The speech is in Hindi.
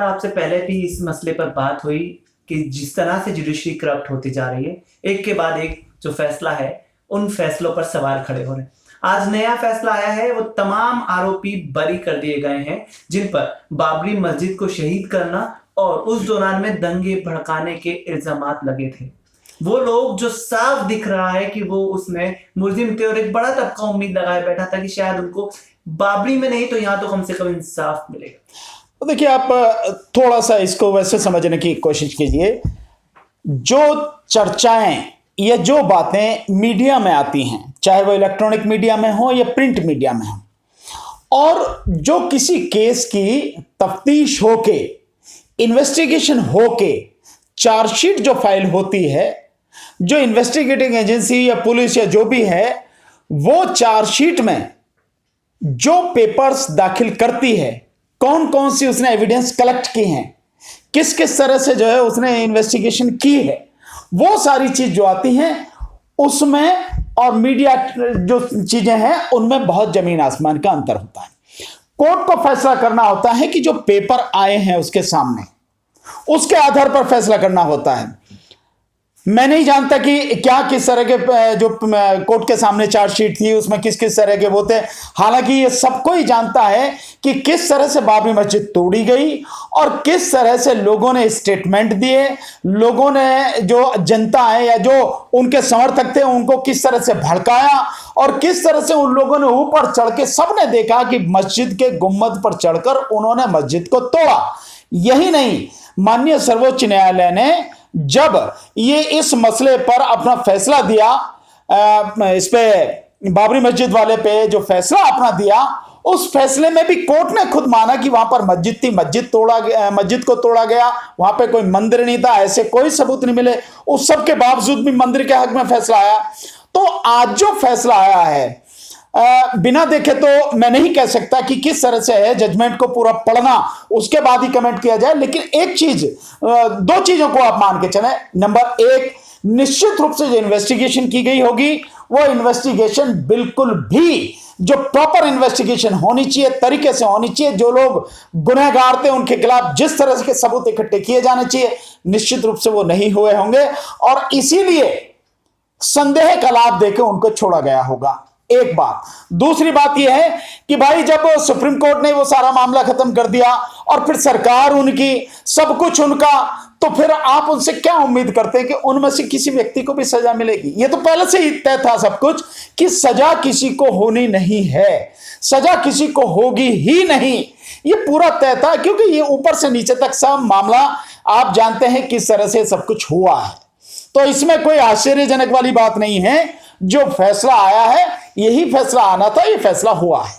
आपसे पहले भी इस मसले पर बात हुई कि जिस तरह से जुडिशरी करप्ट होती जा रही है, एक के बाद एक जो फैसला है उन फैसलों पर सवाल खड़े हो रहे हैं। आज नया फैसला आया है, वो तमाम आरोपी बरी कर दिए गए हैं जिन पर बाबरी मस्जिद को शहीद करना और उस दौरान में दंगे भड़काने के इल्जामात लगे थे। वो लोग जो साफ दिख रहा है कि वो उसमें मुलजिम थे और एक बड़ा तबका उम्मीद लगाए बैठा था कि शायद उनको बाबरी में नहीं तो यहां तो कम से कम इंसाफ मिलेगा। तो देखिए, आप थोड़ा सा इसको वैसे समझने की कोशिश कीजिए। जो चर्चाएं या जो बातें मीडिया में आती हैं, चाहे वो इलेक्ट्रॉनिक मीडिया में हो या प्रिंट मीडिया में हो, और जो किसी केस की तफ्तीश होके, इन्वेस्टिगेशन होके चार्जशीट जो फाइल होती है, जो इन्वेस्टिगेटिंग एजेंसी या पुलिस या जो भी है, वो चार्जशीट में जो पेपर्स दाखिल करती है, कौन कौन सी उसने एविडेंस कलेक्ट की हैं, किस किस तरह से जो है उसने इन्वेस्टिगेशन की है, वो सारी चीज जो आती हैं उसमें और मीडिया जो चीजें हैं उनमें बहुत जमीन आसमान का अंतर होता है। कोर्ट को फैसला करना होता है कि जो पेपर आए हैं उसके सामने, उसके आधार पर फैसला करना होता है। मैं नहीं जानता कि क्या किस तरह के जो कोर्ट के सामने चार्जशीट थी उसमें किस किस तरह के वो थे। हालांकि ये सबको ही जानता है कि किस तरह से बाबरी मस्जिद तोड़ी गई और किस तरह से लोगों ने स्टेटमेंट दिए, लोगों ने जो जनता है या जो उनके समर्थक थे उनको किस तरह से भड़काया और किस तरह से उन लोगों ने ऊपर चढ़ के, सबने देखा कि मस्जिद के गुम्बद पर चढ़कर उन्होंने मस्जिद को तोड़ा। यही नहीं, माननीय सर्वोच्च न्यायालय ने जब ये इस मसले पर अपना फैसला दिया, इस पे बाबरी मस्जिद वाले पे जो फैसला अपना दिया, उस फैसले में भी कोर्ट ने खुद माना कि वहां पर मस्जिद थी, मस्जिद को तोड़ा गया, वहां पे कोई मंदिर नहीं था, ऐसे कोई सबूत नहीं मिले। उस सब के बावजूद भी मंदिर के हक में फैसला आया। तो आज जो फैसला आया है, बिना देखे तो मैं नहीं कह सकता कि किस तरह से है, जजमेंट को पूरा पढ़ना उसके बाद ही कमेंट किया जाए। लेकिन एक चीज, दो चीजों को आप मान के चले। नंबर एक, निश्चित रूप से जो इन्वेस्टिगेशन की गई होगी वो इन्वेस्टिगेशन बिल्कुल भी जो प्रॉपर इन्वेस्टिगेशन होनी चाहिए, तरीके से होनी चाहिए। जो लोग गुनहगार थे उनके खिलाफ जिस तरह के सबूत इकट्ठे किए जाने चाहिए, निश्चित रूप से वो नहीं हुए होंगे और इसीलिए संदेह का लाभ देकर उनको छोड़ा गया होगा। एक बात। दूसरी बात यह है कि भाई जब सुप्रीम कोर्ट ने वो सारा मामला खत्म कर दिया और फिर सरकार उनकी, सब कुछ उनका, तो फिर आप उनसे क्या उम्मीद करते हैं कि उनमें से किसी व्यक्ति को भी सजा मिलेगी? ये तो पहले से ही तय था सब कुछ कि सजा किसी को होनी नहीं है, सजा किसी को होगी ही नहीं, ये पूरा तय था। क्योंकि ये ऊपर से नीचे तक सब मामला आप जानते हैं किस तरह से सब कुछ हुआ है। तो इसमें कोई आश्चर्यजनक वाली बात नहीं है। जो फैसला आया है यही फैसला आना था, ये फैसला हुआ है।